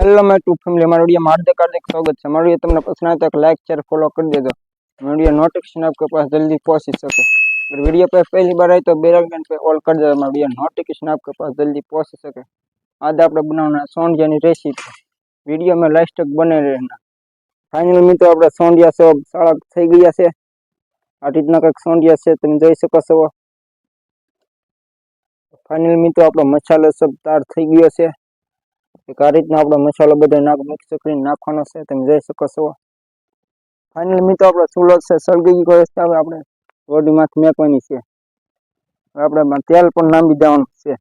Hello मैं to family हमारे video में हार्दिक स्वागत है। हमारे वीडियो तुमने पसंद आए तो एक लाइक शेयर फॉलो कर दे दो। हमारे वीडियो नोटिफिकेशन आपके पास जल्दी पहुंच सके। अगर वीडियो पे पहली बार आए तो बेल आइकन पे ऑल कर दो। हमारे वीडियो नोटिफिकेशन आपके पास जल्दी पहुंच सके। आज आप बनाना सोंडिया की रेसिपी वीडियो में लास्ट तक बने रहना। फाइनल में तो अपने सोंडिया सब साड़ा થઈ ગયા છે। આ રીતના કંઈક સોંડિયા છે તમે જોઈ શકો છો। ફાઇનલ में तो આપણો મસાલો सब તૈયાર થઈ ગયો છે। एक आ रीतना अपना मसालो बधो मिक्स कर नाखवानो है तमे जोई शको छो। फाइनल में तो अपना चूलो से सळगी गयो छे। हवे आपणे रोटी मांथी मेकवानी छे। आपणे तेल पण नांबी देवानुं छे।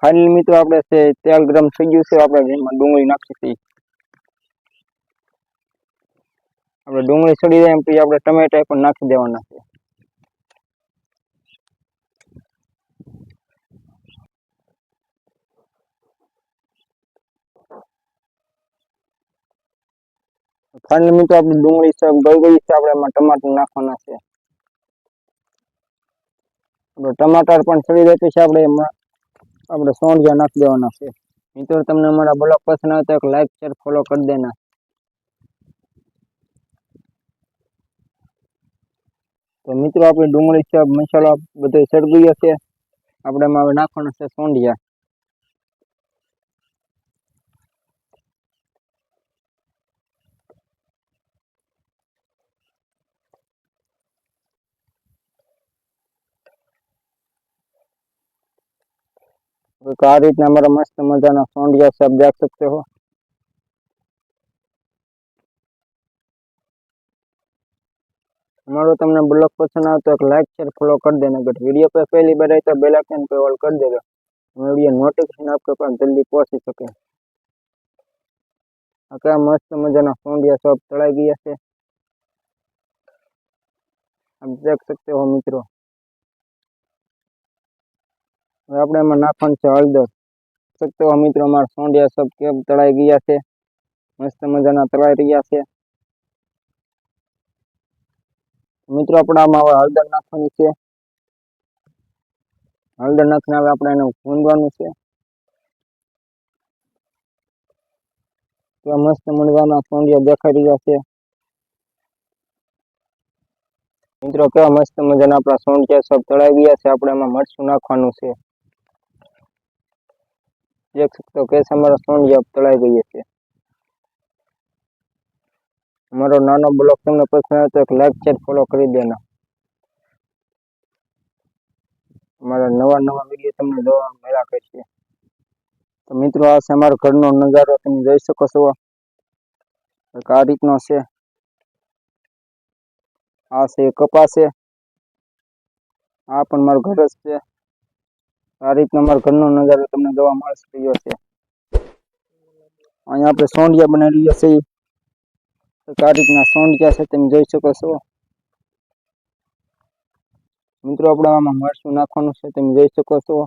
फाइनल में तो आपणे तेल गरम थई गयुं छे। आपणे एमां डुंगળી नाखीशुं। आपणे डुंगળી सड़ी जाय પછી આપણે ટમેટા પણ નાખી દેવાના છે। फाइनल में तो आपणी डુંગળી सब गई गई છે। આપણે એમાં ટમાટર નાખવાના છે। આપણે ટમાટર પણ સડી જાય પછી આપણે એમાં આપણે સોંડિયા નાખી દેવાના છે। મિત્રો તમને અમારા બ્લોગ પસંદ આવે તો એક લાઈક शेयर फॉलो कर देना। तो मित्रों अपनी डુંગળી છે मसाला બધો સડી ગયો છે। આપણે એમાં હવે નાખવાના છે સોંડિયા। आ रीतना हमारा मस्त मजाना सोंडिया सब देख सकते हो। हमारो तुमने ब्लॉग पसंद आए तो एक लाइक शेयर फॉलो कर देना। अगर वीडियो पे पहली बार आए तो बेल आइकन पे ऑल कर देना। वीडियो नोटिफिकेशन आपके पास जल्दी पहुंच सके। आ मस्त मजाना सोंडिया सब तळाई गया है। आप देख सकते हो मित्रों। આપણે એમાં નાખવાનું છે હળદર। सकते हो मित्रों हमारा सोंडिया सब केम तळाई गया है। मस्त मजाना तळाई रह्या है। मित्रों આપણે આમાં હવે હળદર નાખવાની છે। हळदर नाखीने હવે આપણે એને ભૂનવાનું છે। તો મસ્ત મજાના સોંડિયા દેખાઈ રહ્યા છે। મિત્રો કેવા મસ્ત મજાના આપણા સોંડિયા सब તળાઈ ગયા છે। આપણે એમાં મરચું નાખવાનું છે। देख सकते हो कैसे हमारा सोंडिया तळाई गई है। हमारो नानो ब्लॉग तुमने पसंद आए तो एक लाइक शेयर फॉलो कर देना। हमारा नवा नवा वीडियो तुमने जोवा मळ्या करशे। तो मित्रों आ हमारा घरनो नजारो तुम जोई शको छो। आ रीतनो छे। आ छे कपास है। आ पण मारो घर ज छे। आ रीतना हमारा घरनो नजारो तुमने जोवा मळी रह्यो छे। अहींया आपणे सोंडिया बनावी रह्या छे। आ रीतना सोंडिया छे तुम जोई शको छो। मित्रों આપણે આમાં મરચું નાખવાનું છે તમે જોઈ શકો છો।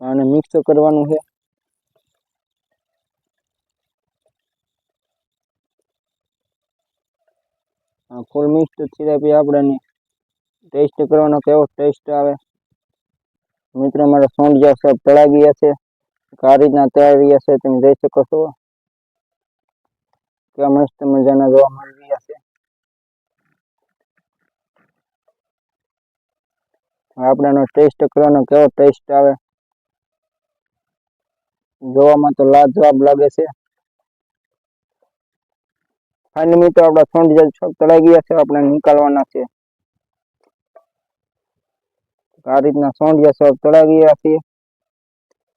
આને મિક્સ કરવાનું છે। ફૂલ મિક્સ થઈ જાય પછી આપણે ટેસ્ટ કરવાનો કેવો ટેસ્ટ આવે। मित्रों हमारा सोंडिया सब तळाई गया है। आ रीतना तळाई रह्या छे તમે જોઈ શકો છો। क्या मस्त मजाना जोवा मळी रह्या छे। આપણે એનો ટેસ્ટ કરવાનો કેવો ટેસ્ટ આવે જોવામાં તો લાજવાબ લાગે છે। फाइनल में तो अपना सोंडिया सब तळाई गया है। આપણે निकालवाना છે। आ रीतना सोंडिया सब तळाई गया है।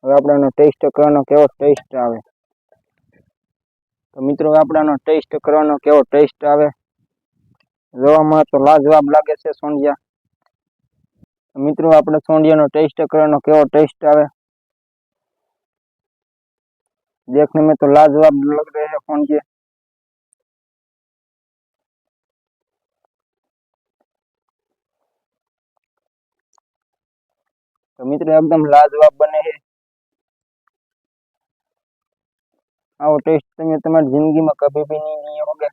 હવે આપણે એનો ટેસ્ટ કરવાનો કેવો ટેસ્ટ આવે। तो मित्रों આપણે એનો ટેસ્ટ કરવાનો કેવો ટેસ્ટ આવે જોવામાં તો લાજવાબ લાગે છે સોંડિયા। मित्रों આપણે સોંડિયાનો ટેસ્ટ કરવાનો કેવો ટેસ્ટ આવે देखने में तो लाजवाब लग रहे हैं सोंडिया। तो मित्रों एकदम लाजवाब बने हैं। आओ टेस्ट તમે તમારી જિંદગીમાં કભી ભી નહીં लिए होगे।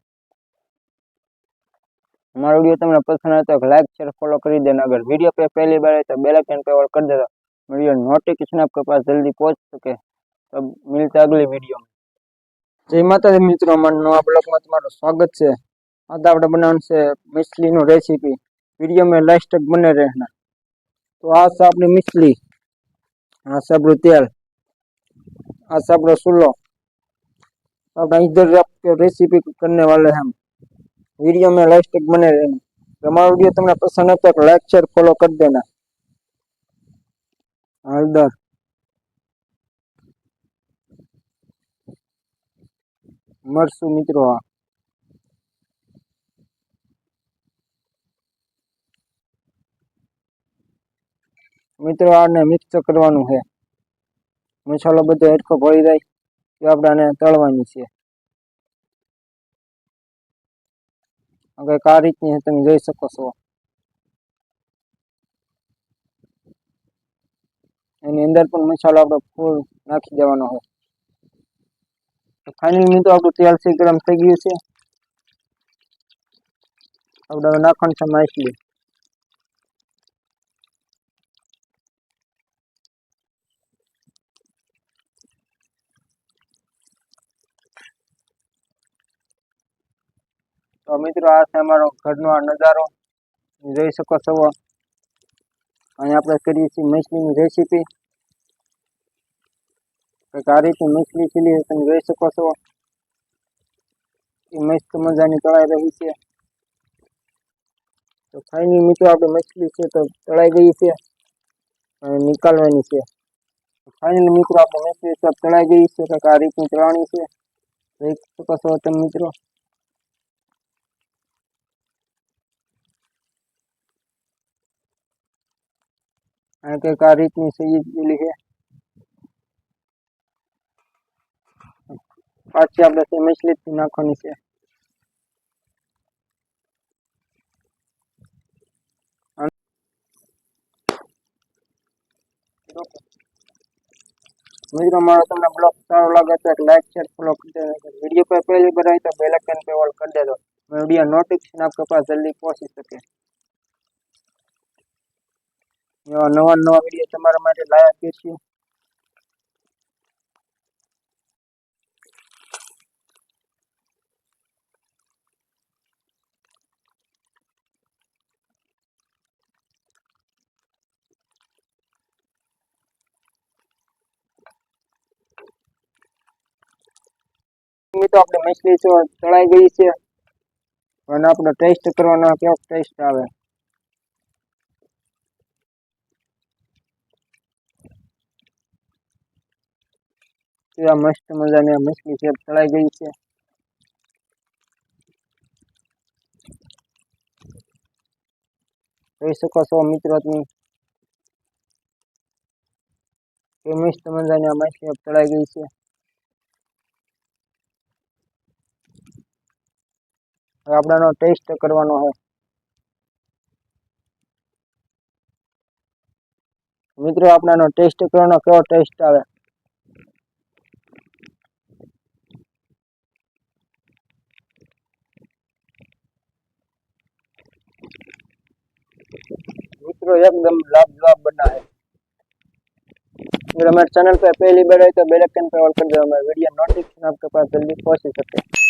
हमारा वीडियो તમને पसंद आए तो लाइक शेयर फॉलो कर देना। अगर वीडियो पे पहली बार आए तो बेल आइकन पे ऑल कर देना। वीडियो नोटिफिकेशन आपके पास जल्दी पहुंच सके। तब मिलते अगली वीडियो में। जय माता दी मित्रों, हमारा नवा ब्लॉग में तुम्हारा स्वागत है। आज આપણે બનાવવાનું છે મછલીનું રેસીપી। વિડીયો में लास्ट तक बने रहना। तो આ છે આપણી મછલી, આ છે આપણું તેલ, આ છે આપણો ચૂલો। अब इधर आपको रेसिपी करने वाले हैं हम। वीडियो में लास्ट तक बने रहना। हमारा वीडियो तुमने पसंद है तो लाइक शेयर फॉलो कर देना। हल्दर, मरसू मित्रों, मित्रों आने मिक्स करवानुं है। मसालो बधो हेरखो भળી જાય તો આપણે આને તળવાની છે। હવે આ રીતની તમે જોઈ શકો છો। એની અંદર પણ મસાલો આપણે ફૂલ નાખી દેવાનો છે। તો ફાઇનલી મિત્રો આપણું તેલ છે ગરમ થઈ ગયું છે। આપણે હવે નાખવાનું છે માછલી। तो मित्रों आ છે અમારો ઘરનો આ નજારો જોઈ શકો છો। અહીં આપણે કરીએ છીએ મછલીની રેસીપી। આ રીતની મછલી છીલી તમે જોઈ શકો છો। એ મસ્ત મજાની તળાઈ રહી છે। તો ફાઇનલી મિત્રો આપણી મછલી છે તો તળાઈ ગઈ છે અને નિકાલવાની છે। ફાઇનલી મિત્રો આપણી મછલી છે તળાઈ ગઈ છે તો આ રીતની તળાણી છે જોઈ શકો છો તમે મિત્રો। અને કંઈક આ રીતની સહી ગયેલી છે। પાછી આપણે તે મછલી નાખવાની છે। મિત્રો મારો તમને બ્લોગ સારો લાગે તો लाइक शेयर फॉलो कर देना। वीडियो पे पहली बार आए तो बेल आइकन पे ऑल कर दे दो। वीडियो नोटिफिकेशन आपके पास जल्दी पहुंच सके। नवा नवा वीडियो તમારા માટે લાયા છે। મિત્રો આપણે મછલી છે તળાઈ ગઈ છે અને આપણે ટેસ્ટ કરવાનો કેવો ટેસ્ટ આવે। કેવા મસ્ત મજાની મછલી છે તળાઈ ગઈ છે। જોઈ શકો છો મિત્રો તમે કે મસ્ત મજાની મછલી તળાઈ ગઈ છે। હવે આપણને ટેસ્ટ કરવાનો છે। મિત્રો આપણને ટેસ્ટ કરવાનો કેવો ટેસ્ટ આવે। मित्रों एकदम लाजवाब बना है। अगर हमारे चैनल पे पहली बार आए तो बेल आइकन पे ऑल कर दो। हमारे वीडियो नोटिफिकेशन आपके पास जल्दी पहुंच सके।